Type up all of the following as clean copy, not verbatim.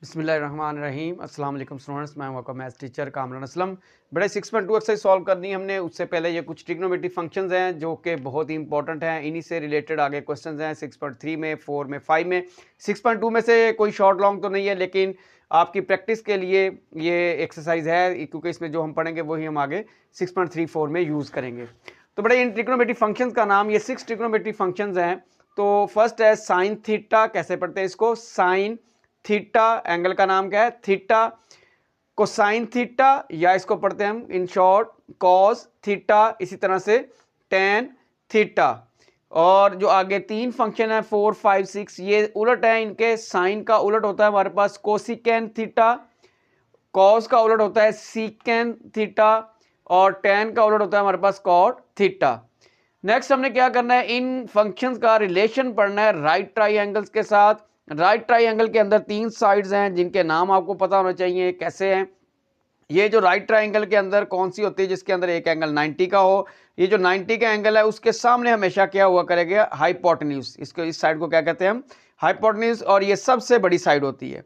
बिस्मिल्लाहिर्रहमानिर्रहीम। अस्सलाम वालेकुम स्टूडेंट्स, मैं हूं आपका मैथ्स टीचर कामरान असलम। बड़े 6.2 एक्सरसाइज सॉल्व करनी है हमने। उससे पहले ये कुछ ट्रिग्नोमेट्रिक फंक्शंस हैं जो कि बहुत ही इंपॉर्टेंट हैं। इन्हीं से रिलेटेड आगे क्वेश्चंस हैं 6.3 में, 4 में, 5 में। 6.2 में से कोई शॉर्ट लॉन्ग तो नहीं है, लेकिन आपकी प्रैक्टिस के लिए ये एक्सरसाइज है, क्योंकि इसमें जो हम पढ़ेंगे वही हम आगे 6.34 में यूज़ करेंगे। तो बड़े इन ट्रिग्नोमेट्रिक फंक्शंस का नाम, ये 6 ट्रिग्नोमेट्रिक फंक्शंस हैं। तो फर्स्ट है साइन थीटा। कैसे पढ़ते हैं इसको? Sine theta. एंगल का नाम क्या है? थीटा। कोसाइन थीटा, या इसको पढ़ते हैं हम इन शॉर्ट कॉस थीटा। इसी तरह से टेन थीटा। और जो आगे तीन फंक्शन है 4, 5, 6, ये उलट है इनके। साइन का उलट होता है हमारे पास कोसिकेन थीटा, कॉस का उलट होता है सीकेन थीटा, और टेन का उलट होता है हमारे पास कॉट थीटा। नेक्स्ट हमने क्या करना है? इन फंक्शंस का रिलेशन पढ़ना है राइट ट्राइंगल्स के साथ। राइट ट्राइंगल के अंदर तीन साइड्स हैं जिनके नाम आपको पता होना चाहिए कैसे हैं। ये जो राइट ट्राइंगल के अंदर कौन सी होती है? जिसके अंदर एक एंगल 90 का हो। ये जो 90 का एंगल है उसके सामने हमेशा क्या हुआ करेगा? हाइपोटेन्यूज। इसको, इस साइड को क्या कहते हैं हम? हाइपोटेन्यूज। और ये सबसे बड़ी साइड होती है।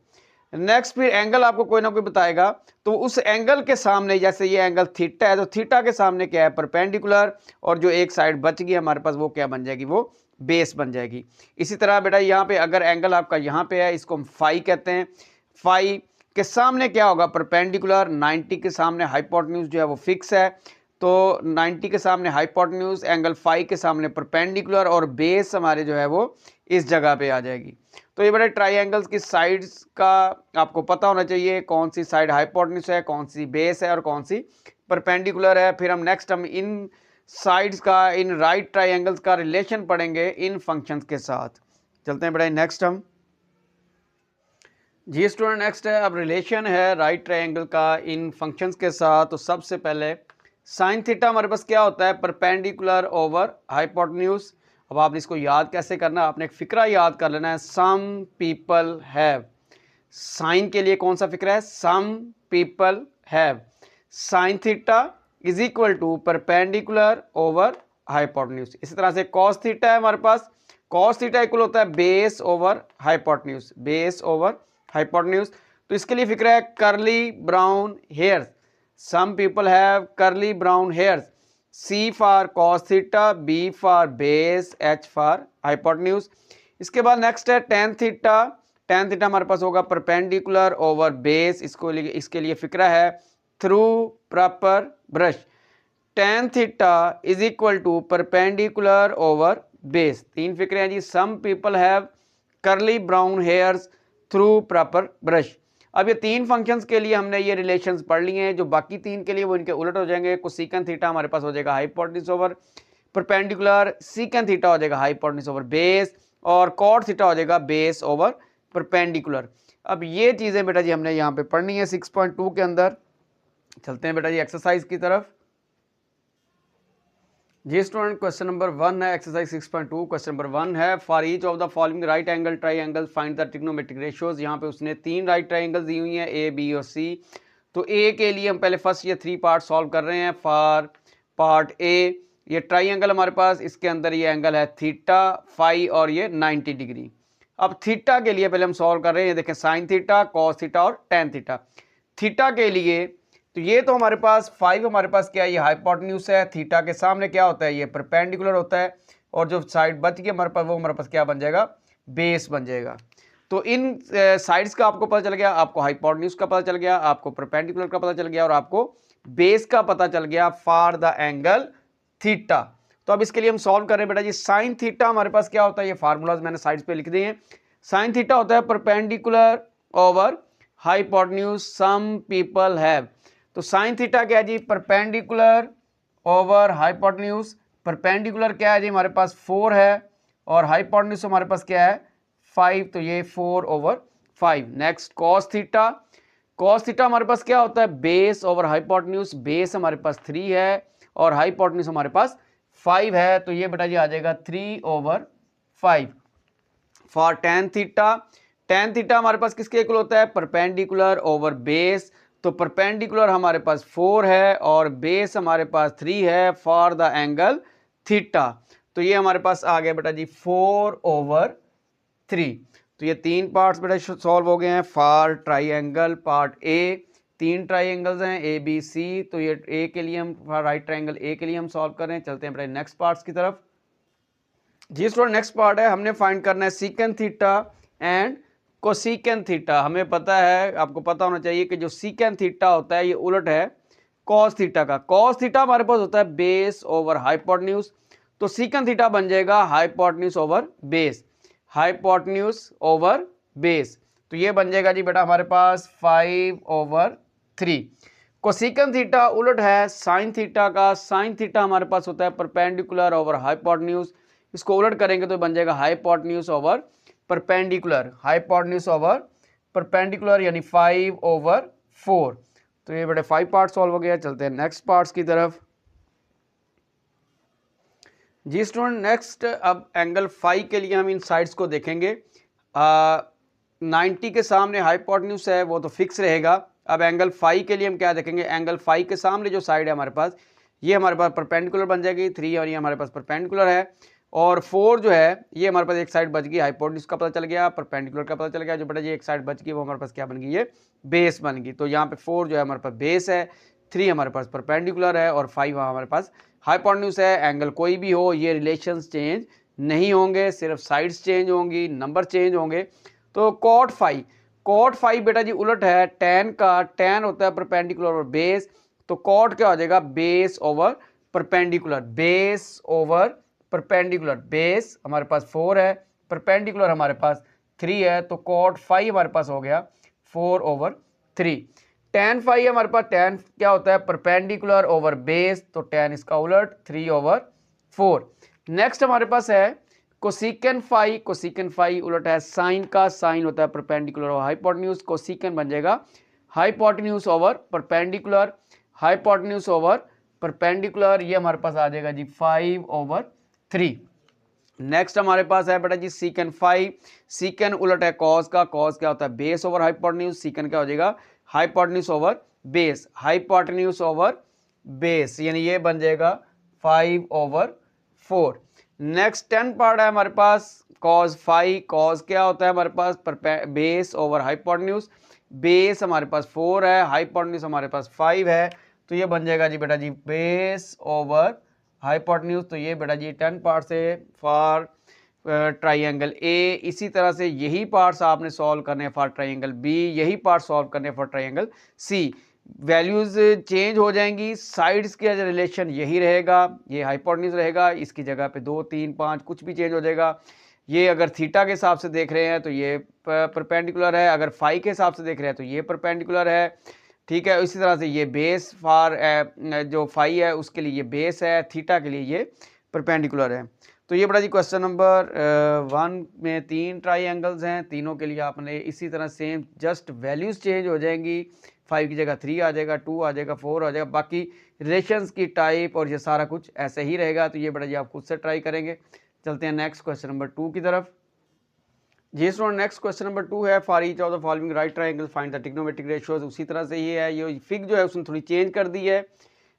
नेक्स्ट फिर एंगल आपको कोई ना कोई बताएगा, तो उस एंगल के सामने, जैसे ये एंगल थीटा है तो थीटा के सामने क्या है? परपेंडिकुलर। और जो एक साइड बच गई हमारे पास वो क्या बन जाएगी? वो बेस बन जाएगी। इसी तरह बेटा यहाँ पे अगर एंगल आपका यहाँ पे है, इसको हम फाई कहते हैं। फाई के सामने क्या होगा? परपेंडिकुलर। 90 के सामने हाइपोटेन्यूज जो है वो फिक्स है, तो 90 के सामने हाइपोटेन्यूज, एंगल फाई के सामने परपेंडिकुलर, और बेस हमारे जो है वो इस जगह पे आ जाएगी। तो ये बड़े ट्राइंगल्स की साइड्स का आपको पता होना चाहिए, कौन सी साइड हाइपोटेन्यूज है, कौन सी बेस है, और कौन सी परपेंडिकुलर है। फिर हम नेक्स्ट इन साइड्स का, इन राइट ट्राइंगल्स का रिलेशन पढ़ेंगे इन फंक्शंस के साथ। चलते हैं बेटा नेक्स्ट हम। जी स्टूडेंट, नेक्स्ट है अब रिलेशन है राइट ट्राइंगल का इन फंक्शंस के साथ। तो सबसे पहले साइन थीटा हमारे पास क्या होता है? Perpendicular over hypotenuse. अब आपने इसको याद कैसे करना है? आपने एक फिक्रा याद कर लेना है, सम पीपल हैव। साइन के लिए कौन सा फिक्रा है? Some people have sine theta is equal to perpendicular over hypotenuse. इसी तरह से कॉस थीटा है हमारे पास। कॉस थीटा इक्वल होता है base over hypotenuse, base over hypotenuse. तो इसके लिए फिक्र है curly brown hairs. Some people have curly brown hairs. C for cos theta, B for base, H for hypotenuse. इसके बाद नेक्स्ट है टेन थीटा। टेन थीटा हमारे पास होगा परपेंडिकुलर ओवर बेस। इसके लिए फिक्रा है through proper brush. Tan theta is equal to perpendicular over base. तीन फिक्रे हैं जी। Some people have curly brown hairs through proper brush. अब ये तीन फंक्शंस के लिए हमने ये रिलेशंस पढ़ लिए हैं। जो बाकी तीन के लिए वो इनके उलट हो जाएंगे। कोसिकन थीटा हमारे पास हो जाएगा हाइपोटेन्यूज ओवर परपेंडिकुलर, सीकन थीटा हो जाएगा हाइपोटेन्यूज ओवर बेस, और कॉट थीटा हो जाएगा बेस ओवर परपेंडिकुलर। अब ये चीजें बेटा जी हमने यहाँ पे पढ़नी है 6.2 के अंदर। चलते हैं बेटा जी एक्सरसाइज की तरफ। जी स्टूडेंट, क्वेश्चन नंबर 1 है एक्सरसाइज 6.2। क्वेश्चन नंबर 1 है for each of the following right angle triangle find the trigonometric ratios. यहाँ पे उसने तीन राइट ट्राइंगल दी हुई हैं, ए, बी और सी। तो ए के लिए हम पहले फर्स्ट ये 3 पार्ट सॉल्व कर रहे हैं। फॉर पार्ट ए, ये ट्राइंगल हमारे पास, इसके अंदर ये एंगल है थीटा, फाई और ये 90 डिग्री। अब थीटा के लिए पहले हम सॉल्व कर रहे हैं। देखें साइन थीटा, कॉस थीटा और टेन थीटा। थीटा के लिए तो ये तो हमारे पास 5 हमारे पास क्या है? ये हाइपोटेन्यूज है। थीटा के सामने क्या होता है? ये परपेंडिकुलर होता है। और जो साइड बच गई हमारे पास वो हमारे पास क्या बन जाएगा? बेस बन जाएगा। तो इन साइड्स का आपको पता चल गया, आपको हाइपोटेन्यूज का पता चल गया, आपको परपेंडिकुलर का पता चल गया, और आपको बेस का पता चल गया फॉर द एंगल थीटा। तो अब इसके लिए हम सॉल्व कर रहे हैं बेटा जी। साइन थीटा हमारे पास क्या होता है? ये फार्मूलाज मैंने साइड्स पे लिख दिए हैं। साइन थीटा होता है perpendicular over hypotenuse some people have. तो साइन थीटा क्या है जी? Perpendicular over hypotenuse. परपेंडिकुलर क्या है जी? हमारे पास 4 है, और हाइपोटेन्यूज हमारे पास क्या है? 5। तो ये 4 over 5। Next cos theta. Cos theta हमारे पास क्या होता है? Base over hypotenuse. बेस हमारे पास 3 है, और हाइपोटेन्यूज हमारे पास 5 है। तो ये बेटा जी आ जाएगा 3 over 5। For tan theta, ten theta हमारे पास किसके इक्वल होता है? Perpendicular over base. तो परपेंडिकुलर हमारे पास 4 है, और बेस हमारे पास 3 है फॉर द एंगल थीटा। तो ये हमारे पास आ गया बेटा जी 4 ओवर 3। तो ये 3 पार्ट्स बेटा सॉल्व हो गए हैं for triangle part A. 3 triangles हैं ए बी सी, तो ये ए के लिए हम राइट ट्राइंगल ए के लिए हम सॉल्व कर रहे हैं। चलते हैं बेटा नेक्स्ट पार्ट्स की तरफ। जी स्टूडेंट नेक्स्ट पार्ट है, हमने फाइंड करना है secant theta and cosecant theta. हमें पता है, आपको पता होना चाहिए कि जो सीकेंट थीटा होता है ये उलट है कॉस थीटा का। कॉस थीटा हमारे पास होता है बेस ओवर हाइपोटेन्यूज, तो सीकेंट थीटा बन जाएगा hypotenuse over base, hypotenuse over base. तो ये बन जाएगा जी बेटा हमारे पास 5/3। कोसेकेंट थीटा उलट है साइन थीटा का। साइन थीटा हमारे पास होता है परपेंडिकुलर ओवर हाइपोटेन्यूज, इसको उलट करेंगे तो बन जाएगा hypotenuse over perpendicular, hypotenuse over perpendicular यानी 5/4। तो ये बड़े 5 पार्ट सॉल्व हो गया। चलते हैं नेक्स्ट पार्ट्स की तरफ। जी स्टूडेंट नेक्स्ट अब एंगल फाई के लिए हम इन साइड्स को देखेंगे। 90 के सामने हाइपोटेन्यूज है वो तो फिक्स रहेगा। अब एंगल फाई के लिए हम क्या देखेंगे, एंगल फाई के सामने जो साइड है हमारे पास ये हमारे पास परपेंडिकुलर बन जाएगी 3, और ये हमारे पास परपेंडिकुलर है, और 4 जो है ये हमारे पास एक साइड बच गई, हाइपोटेन्यूज का पता चल गया, परपेंडिकुलर का पता चल गया, जो बेटा ये एक साइड बच गई वो हमारे पास क्या बन गई, ये बेस बन गई। तो यहाँ पे 4 जो है हमारे पास बेस है, 3 हमारे पास परपेंडिकुलर है, और 5 हमारे पास हाइपोटेन्यूज है। एंगल कोई भी हो ये रिलेशंस चेंज नहीं होंगे, सिर्फ साइड्स चेंज होंगी, नंबर चेंज होंगे। तो कॉट फाई बेटा जी उलट है टैन का। टैन होता है परपेंडिकुलर और बेस, तो कॉट क्या हो जाएगा base over perpendicular, base over perpendicular. Base हमारे पास 4 है, परपेंडिकुलर हमारे पास 3 है, तो कॉट फाई हमारे पास हो गया 4/3। टैन फाई हमारे पास, टैन क्या होता है परपेंडिकुलर ओवर बेस, तो टैन इसका उलट 3/4। नेक्स्ट हमारे पास है कोसेकेंट फाई। कोसेकेंट फाई उलट है साइन का। साइन होता है परपेंडिकुलर और हाइपोटेन्यूज, कोसेकेंट बन जाएगा hypotenuse over perpendicular, hypotenuse over perpendicular, ये हमारे पास आ जाएगा जी 5/3। नेक्स्ट हमारे पास है बेटा जी सीकेंट फाई। सीकेंट उलट है कॉस का। कॉस क्या होता है बेस ओवर हाइपोटेन्यूज, सीकेंट क्या हो जाएगा hypotenuse over base, hypotenuse over base, यानी ये बन जाएगा 5/4। नेक्स्ट 10 पार्ट है हमारे पास कॉस फाई। कॉस क्या होता है हमारे पास बेस ओवर हाइपोटेन्यूज, बेस हमारे पास 4 है, हाइपोटेन्यूज हमारे पास 5 है, तो ये बन जाएगा जी बेटा जी बेस ओवर हाइपोटेन्यूज। तो ये बेटा जी 10 पार्ट से फॉर ट्राइंगल ए। इसी तरह से यही पार्ट्स आपने सॉल्व करने हैं फॉर ट्राइंगल बी, यही पार्ट सॉल्व करने हैं for triangle C. Values change हो जाएंगी, साइड्स के रिलेशन यही रहेगा, ये हाइपोटेन्यूज रहेगा, इसकी जगह पे 2, 3, 5 कुछ भी चेंज हो जाएगा। ये अगर थीटा के हिसाब से देख रहे हैं तो ये परपेंडिकुलर है, अगर फाई के हिसाब से देख रहे हैं तो ये परपेंडिकुलर है, ठीक है। इसी तरह से ये बेस फॉर जो फाई है उसके लिए ये बेस है, थीटा के लिए ये परपेंडिकुलर है। तो ये बड़ा जी क्वेश्चन नंबर 1 में 3 ट्राइंगल्स हैं, तीनों के लिए आपने इसी तरह सेम जस्ट वैल्यूज चेंज हो जाएंगी, 5 की जगह 3 आ जाएगा, 2 आ जाएगा, 4 आ जाएगा, बाकी रिलेशंस की टाइप और ये सारा कुछ ऐसे ही रहेगा। तो ये बड़ा जी आप खुद से ट्राई करेंगे। चलते हैं नेक्स्ट क्वेश्चन नंबर 2 की तरफ। जी स्टूडेंट नेक्स्ट क्वेश्चन नंबर 2 है for each of the following right triangle find the trigonometric ratios. उसी तरह से ये है, ये फिग जो है उसने थोड़ी चेंज कर दी है।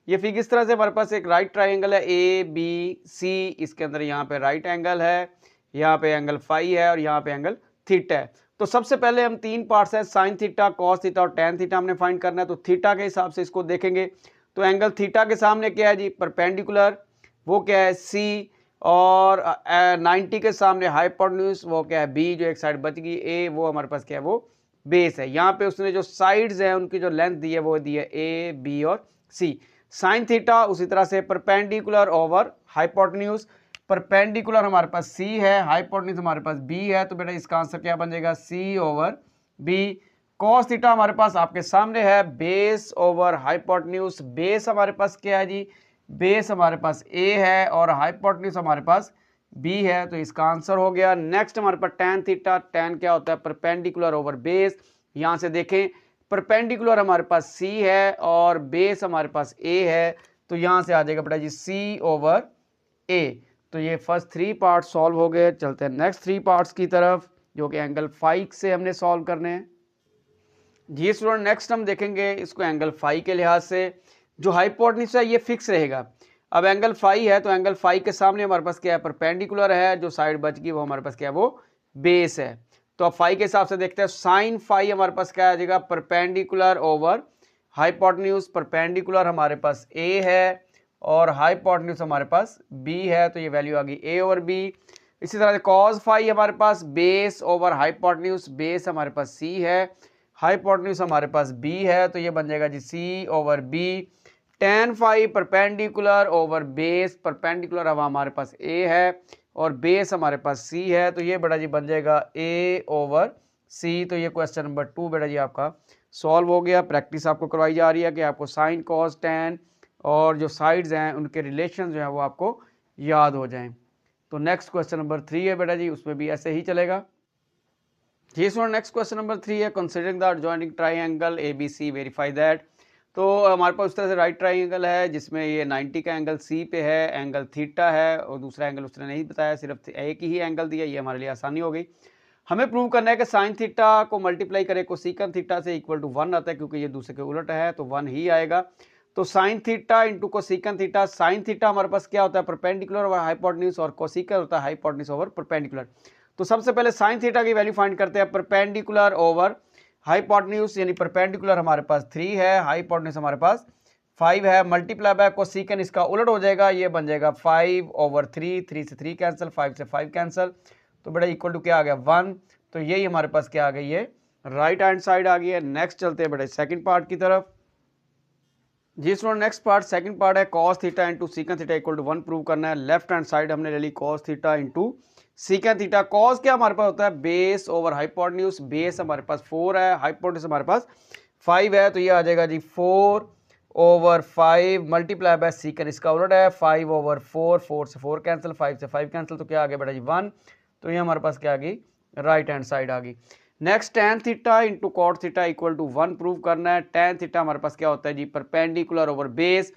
ये फिग इस तरह से हमारे पास एक राइट ट्राइंगल है ए बी सी, इसके अंदर यहाँ पे राइट एंगल है, यहाँ पे एंगल फाई है और यहाँ पे एंगल थीटा है। तो सबसे पहले हम 3 पार्ट्स है साइन थीटा, कॉस थीटा और टैन थीटा हमने फाइंड करना है। तो थीटा के हिसाब से इसको देखेंगे तो एंगल थीटा के सामने क्या है जी परपेंडिकुलर, वो क्या है सी, और 90 के सामने हाइपोटेन्यूज वो क्या है बी, जो एक साइड बच गई ए, वो हमारे पास क्या है वो बेस है। यहाँ पे उसने जो साइड्स हैं उनकी जो लेंथ दी है वो दी है ए बी और सी। साइन थीटा उसी तरह से परपेंडिकुलर ओवर हाइपोटेन्यूज, परपेंडिकुलर हमारे पास सी है, हाइपोटेन्यूज हमारे पास बी है, तो बेटा इसका आंसर क्या बन जाएगा सी ओवर बी। कॉस थीटा हमारे पास आपके सामने है बेस ओवर हाइपोटेन्यूज। बेस हमारे पास क्या है जी, बेस हमारे पास ए है और हाइपोटेन्यूज हमारे पास बी है, तो इसका आंसर हो गया। नेक्स्ट हमारे पास टैन थीटा। टैन क्या होता है परपेंडिकुलर ओवर बेस। यहाँ से देखें परपेंडिकुलर हमारे पास सी है और बेस हमारे पास ए है, तो यहाँ से आ जाएगा बेटा जी सी ओवर ए। तो ये फर्स्ट 3 पार्ट सॉल्व हो गए। चलते हैं नेक्स्ट 3 पार्ट्स की तरफ जो कि एंगल फाई से हमने सॉल्व करने हैं। जी स्टूडेंट नेक्स्ट हम देखेंगे इसको एंगल फाई के लिहाज से। जो हाइपोटेन्यूज है ये फिक्स रहेगा। अब एंगल फाई है तो एंगल फाई के सामने हमारे पास क्या है परपेंडिकुलर है, जो साइड बच गई वो हमारे पास क्या है वो बेस है। तो अब फाई के हिसाब से देखते हैं, साइन फाई हमारे पास क्या आ जाएगा, परपेंडिकुलर ओवर हाइपोटेन्यूज। परपेंडिकुलर हमारे पास ए है और हाइपोटेन्यूज हमारे पास बी है, तो ये वैल्यू आ गई ए ओवर बी। इसी तरह से कॉस फाई हमारे पास बेस ओवर हाइपोटेन्यूज, बेस हमारे पास सी है, हाइपोटेन्यूज हमारे पास बी है, तो ये बन जाएगा जी C over B. Tan phi perpendicular over base, perpendicular अब हमारे पास ए है और बेस हमारे पास सी है, तो ये बेटा जी बन जाएगा ए ओवर सी। तो ये क्वेश्चन नंबर 2 बेटा जी आपका सॉल्व हो गया। प्रैक्टिस आपको करवाई जा रही है कि आपको साइन कॉस टेन और जो साइड्स हैं उनके रिलेशन जो है वो आपको याद हो जाएं। तो नेक्स्ट क्वेश्चन नंबर 3 है बेटा जी, उसमें भी ऐसे ही चलेगा जी। सो नेक्स्ट क्वेश्चन नंबर 3 है, considering the adjoining triangle A B C verify that. तो हमारे पास उस तरह से राइट ट्राइंगल है जिसमें ये 90 का एंगल सी पे है, एंगल थीटा है और दूसरा एंगल उसने नहीं बताया, सिर्फ एक ही एंगल दिया, ये हमारे लिए आसानी हो गई। हमें प्रूव करना है कि साइन थीटा को मल्टीप्लाई करे कोसेकन थीटा से इक्वल टू 1 आता है, क्योंकि ये दूसरे के उलट है तो 1 ही आएगा। तो sine theta into cosecant theta, sine theta हमारे पास क्या होता है, परपेंडिकुलर ओवर हाइपोटेन्यूज, और कोसेकन होता है हाइपोटेन्यूज ओवर परपेंडिकुलर। तो सबसे पहले साइन थीटा की वैल्यू फाइंड करते हैं, परपेंडिकुलर ओवर हाइपोटेन्यूज, यानी परपेंडिकुलर हमारे पास 3 है, हाइपोटेन्यूज हमारे पास 5 है, मल्टीप्लाई बाय कोसेकन इसका उलट हो जाएगा, ये बन जाएगा 5 ओवर 3, 3 से 3 कैंसिल, 5 से 5 कैंसिल, तो बेटा इक्वल टू क्या आ गया 1। तो यही हमारे पास क्या आ गई, ये राइट हैंड साइड आ गई है। नेक्स्ट चलते हैं बेटा सेकंड पार्ट की तरफ जी। Student next part second part है, cos theta into secant theta equal to 1 prove करना है। लेफ्ट हैंड साइड हमने ले ली cos theta into secant theta. Cos क्या हमारे पास होता है, बेस ओवर हाइपोटेन्यूज, बेस हमारे पास 4 है, हाइपोटेन्यूज हमारे पास 5 है, तो ये आ जाएगा जी 4 ओवर 5 मल्टीप्लाई बाय सीकन इसका उलट है 5 ओवर 4, 4 से 4 कैंसिल, 5 से 5 कैंसिल, तो क्या आ गया बेटा जी 1। तो ये हमारे पास क्या आ गई, राइट हैंड साइड आ गई। Next tan theta into cot theta equal to 1 prove करना है। टेन थीटा हमारे पास क्या होता है जी, परपेंडिकुलर ओवर बेस,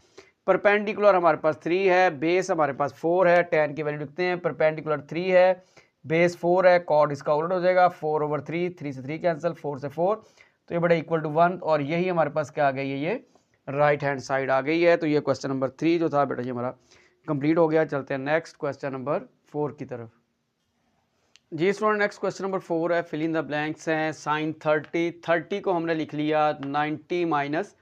परपेंडिकुलर हमारे पास 3 है, बेस हमारे पास 4 है, टेन की वैल्यू लिखते हैं, परपेंडिकुलर 3 है, बेस 4 है, कॉट इसका उलट हो जाएगा 4 ओवर 3, 3 से 3 कैंसिल, 4 से 4, तो ये बड़ा इक्वल टू 1, और यही हमारे पास क्या आ गई है, ये राइट हैंड साइड आ गई है। तो ये क्वेश्चन नंबर 3 जो था बेटा ये हमारा कंप्लीट हो गया। चलते हैं नेक्स्ट क्वेश्चन नंबर 4 की तरफ जी। स्टूडेंट नेक्स्ट क्वेश्चन नंबर 4 है, फिल इन द ब्लैंक्स हैं। साइन 30 को हमने लिख लिया 90 माइनस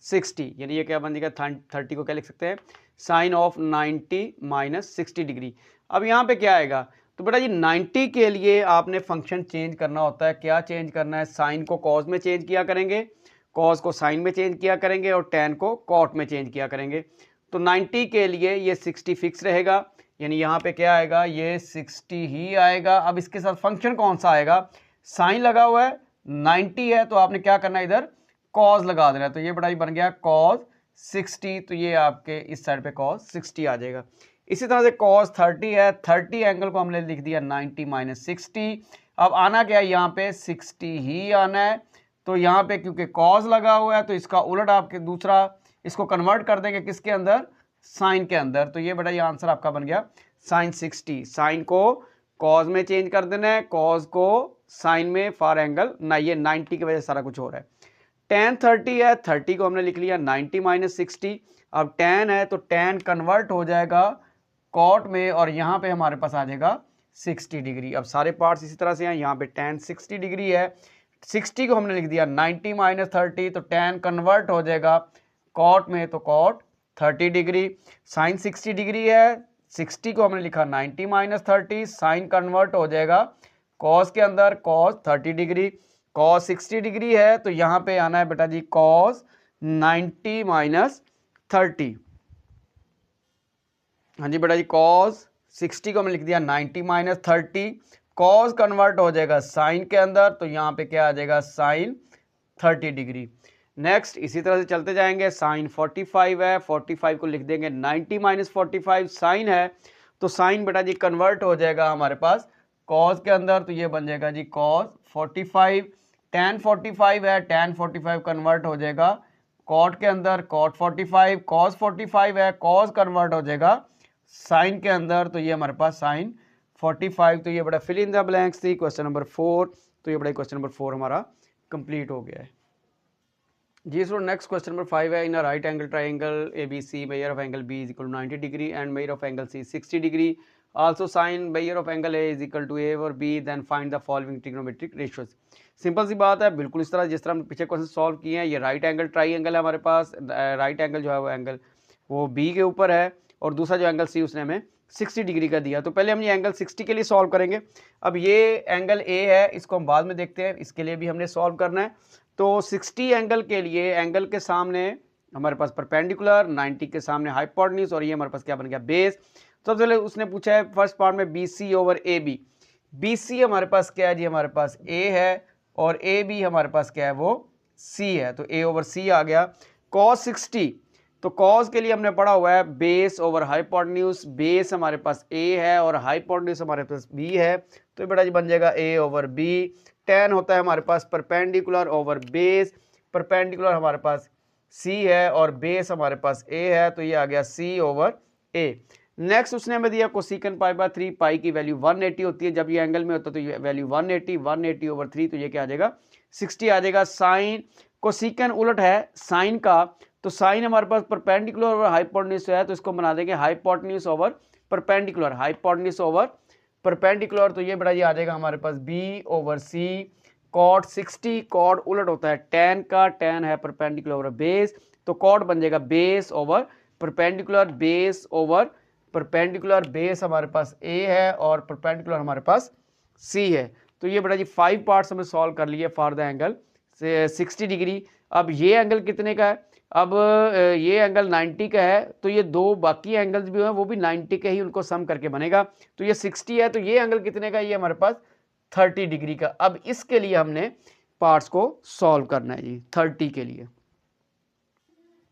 60, यानी ये क्या बन जाएगा, 30 को क्या लिख सकते हैं, साइन ऑफ 90 माइनस 60 डिग्री। अब यहाँ पे क्या आएगा, तो बेटा जी 90 के लिए आपने फंक्शन चेंज करना होता है। क्या चेंज करना है, साइन को कॉस में चेंज किया करेंगे, कॉस को साइन में चेंज किया करेंगे और टेन को कॉट में चेंज किया करेंगे। तो 90 के लिए ये 60 फिक्स रहेगा, यानी यहाँ पे क्या आएगा, ये 60 ही आएगा। अब इसके साथ फंक्शन कौन सा आएगा, साइन लगा हुआ है, 90 है, तो आपने क्या करना है, इधर कॉस लगा देना है, तो ये बड़ा ही बन गया कॉस 60, तो ये आपके इस साइड पे कॉस 60 आ जाएगा। इसी तरह से कॉस 30 है, 30 एंगल को हमने लिख दिया 90 माइनस 60। अब आना क्या है, यहाँ पे 60 ही आना है, तो यहाँ पे क्योंकि कॉस लगा हुआ है तो इसका उलट आपके दूसरा इसको कन्वर्ट कर देंगे किसके अंदर, साइन के अंदर, तो ये बेटा ये आंसर आपका बन गया साइन 60। साइन को कॉस में चेंज कर देना है, कॉस को साइन में फॉर एंगल ना, ये 90 की वजह से सारा कुछ हो रहा है। टेन 30 है, 30 को हमने लिख लिया 90 माइनस 60। अब टेन है तो टेन कन्वर्ट हो जाएगा कॉट में और यहाँ पे हमारे पास आ जाएगा 60 डिग्री। अब सारे पार्ट्स इसी तरह से हैं, यहाँ पे टेन 60 डिग्री है, 60 को हमने लिख दिया 90 माइनस 30, तो टेन कन्वर्ट हो जाएगा कॉट में, तो कॉट 30 डिग्री। साइन 60 डिग्री है, 60 को हमने लिखा 90 माइनस 30, साइन कन्वर्ट हो जाएगा कॉस के अंदर, कॉस 30 डिग्री। कॉस 60 डिग्री है तो यहाँ पे आना है बेटा जी कॉस 90 माइनस 30। हाँ जी बेटा जी, कॉस 60 को हमने लिख दिया 90 माइनस 30, कॉस कन्वर्ट हो जाएगा साइन के अंदर, तो यहाँ पे क्या आ जाएगा साइन 30 डिग्री। नेक्स्ट इसी तरह से चलते जाएंगे, साइन 45 है, 45 को लिख देंगे 90 माइनस 45, साइन है तो साइन बेटा जी कन्वर्ट हो जाएगा हमारे पास कॉस के अंदर, तो ये बन जाएगा जी कॉस 45। टेन 45 है, टेन 45 कन्वर्ट हो जाएगा कॉट के अंदर, कॉट 45, कॉस 45 है, कॉस कन्वर्ट हो जाएगा साइन के अंदर, तो ये हमारे पास साइन 45। तो ये बड़ा फिल इन द ब्लैंक्स थी क्वेश्चन नंबर 4। तो ये बड़ा क्वेश्चन नंबर 4 हमारा कंप्लीट हो गया है जी। सो नेक्स्ट क्वेश्चन नंबर 5 है, in right angle triangle A B C measure of angle B is equal to 90 degree and measure of angle C 60 degree. Also sine by of angle A is equal to A और B, then find the following trigonometric ratios. Simple सी बात है, बिल्कुल इस तरह जिस तरह हमने पीछे क्वेश्चन सॉल्व किए हैं। ये राइट एंगल ट्राइंगल है हमारे पास, राइट एंगल जो है वो एंगल वो बी के ऊपर है, और दूसरा जो एंगल सी उसने हमें 60 डिग्री का दिया। तो पहले हम ये एंगल 60 के लिए सॉल्व करेंगे। अब ये एंगल ए है, इसको हम बाद में देखते हैं, इसके लिए भी हमने सॉल्व करना है। तो 60 एंगल के लिए एंगल के सामने हमारे पास परपेंडिकुलर, 90 के सामने हाइपोटेन्यूज, और ये हमारे पास क्या बन गया, बेस। सबसे पहले उसने पूछा है फर्स्ट पार्ट में B C over A B. B C हमारे पास क्या है जी, हमारे पास ए है, और ए बी हमारे पास क्या है, वो सी है, तो ए ओवर सी आ गया। कॉस 60, तो कॉस के लिए हमने पढ़ा हुआ है बेस ओवर हाइपोटेन्यूज। बेस हमारे पास ए है और हाइपोटेन्यूज हमारे पास बी है, तो बेटा जी बन जाएगा ए ओवर बी। टेन होता है हमारे पास परपेंडिकुलर ओवर बेस, परपेंडिकुलर हमारे पास सी है और बेस हमारे पास ए है, तो ये आ गया सी ओवर ए। नेक्स्ट उसने हमें दिया कोसिकन पाई बाय 3, पाई की वैल्यू 180 होती है, जब ये एंगल में होता है तो ये वैल्यू 180 ओवर 3, तो ये क्या आ जाएगा, 60 आ जाएगा। साइन, कोसिकन उलट है साइन का, तो साइन हमारे पास परपेंडिकुलर ओवर हाइपोटेन्यूज है, तो इसको बना देंगे hypotenuse over perpendicular, hypotenuse over perpendicular, तो ये बड़ा ये आ जाएगा हमारे पास बी ओवर सी। कॉट 60, कॉट उलट होता है टेन का, टेन है परपेंडिकुलर ओवर बेस, तो कॉट बन जाएगा base over perpendicular, base over perpendicular. Base हमारे पास ए है और परपेंडिकुलर हमारे पास सी है, तो ये बेटा जी 5 पार्ट्स हमें सॉल्व कर लिए फॉर द एंगल 60 डिग्री। अब ये एंगल कितने का है, अब ये एंगल 90 का है, तो ये दो बाकी एंगल्स भी हैं वो भी 90 के ही, उनको सम करके बनेगा, तो ये 60 है, तो ये एंगल कितने का, ये हमारे पास 30 डिग्री का। अब इसके लिए हमने पार्ट्स को सॉल्व करना है जी 30 के लिए।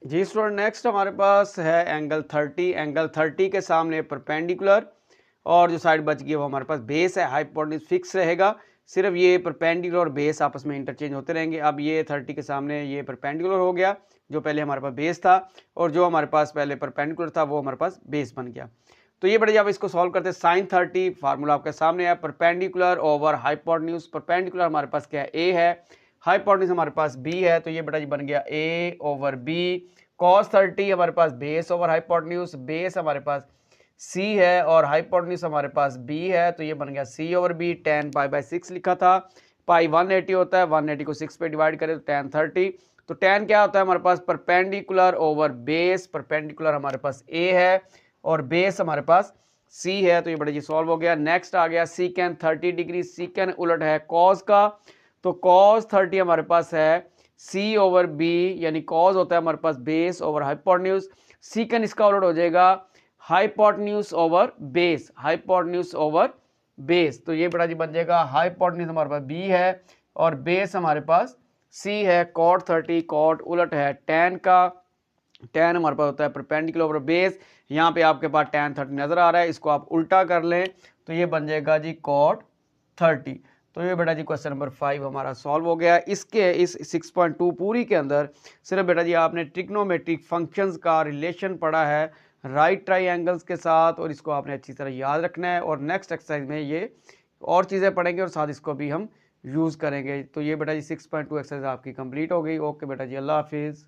जी स्टूडेंट, नेक्स्ट हमारे पास है एंगल 30। एंगल 30 के सामने परपेंडिकुलर, और जो साइड बच गई वो हमारे पास बेस है, हाइपोटेन्यूज फिक्स रहेगा, सिर्फ ये परपेंडिकुलर और बेस आपस में इंटरचेंज होते रहेंगे। अब ये 30 के सामने ये परपेंडिकुलर हो गया, जो पहले हमारे पास बेस था, और जो हमारे पास पहले परपेंडिकुलर था वो हमारे पास बेस बन गया। तो ये बढ़िया, अब इसको सॉल्व करते हैं। साइन 30 फार्मूला आपके सामने है, परपेंडिकुलर ओवर हाइपोटेन्यूज। परपेंडिकुलर हमारे पास क्या है, ए है, हाइपोटेन्यूज हमारे पास बी है, तो ये बेटा जी बन गया ए ओवर बी। कॉस 30 हमारे पास बेस ओवर हाइपोटेन्यूज, बेस हमारे पास सी है और हाइपोटेन्यूज हमारे पास बी है, तो ये बन गया C over B. Tan pi by 6 लिखा था, पाई 180 होता है, 180 को 6 पे डिवाइड करें तो टेन 30। तो टेन क्या होता है हमारे पास, परपेंडिकुलर ओवर बेस, परपेंडिकुलर हमारे पास ए है और बेस हमारे पास सी है, तो ये बड़े जी सॉल्व हो गया। नेक्स्ट आ गया सीकेन 30 डिग्री। सीकेन उलट है कॉस का, तो कॉस 30 हमारे पास है सी ओवर बी, यानी कॉस होता है हमारे पास बेस ओवर हाइपोटेन्यूज। सीकेन इसका उलट हो जाएगा hypotenuse over base, hypotenuse over base, तो ये बड़ा जी बन जाएगा हाइपोटेन्यूज हमारे पास बी है और बेस हमारे पास सी है। कॉट 30, कॉट उलट है टेन का, टेन हमारे पास होता है परपेंडिकुलर ओवर बेस, यहाँ पे आपके पास टेन 30 नजर आ रहा है, इसको आप उल्टा कर लें तो ये बन जाएगा जी कॉट 30। तो ये बेटा जी क्वेश्चन नंबर 5 हमारा सॉल्व हो गया। इसके इस 6.2 पूरी के अंदर सिर्फ बेटा जी आपने ट्रिग्नोमेट्रिक फंक्शंस का रिलेशन पढ़ा है राइट ट्राइंगल्स के साथ, और इसको आपने अच्छी तरह याद रखना है, और नेक्स्ट एक्सरसाइज में ये और चीज़ें पढ़ेंगे और साथ इसको भी हम यूज़ करेंगे। तो ये बेटा जी 6.2 एक्सरसाइज आपकी कंप्लीट हो गई। ओके बेटा जी, अल्लाह हाफिज़।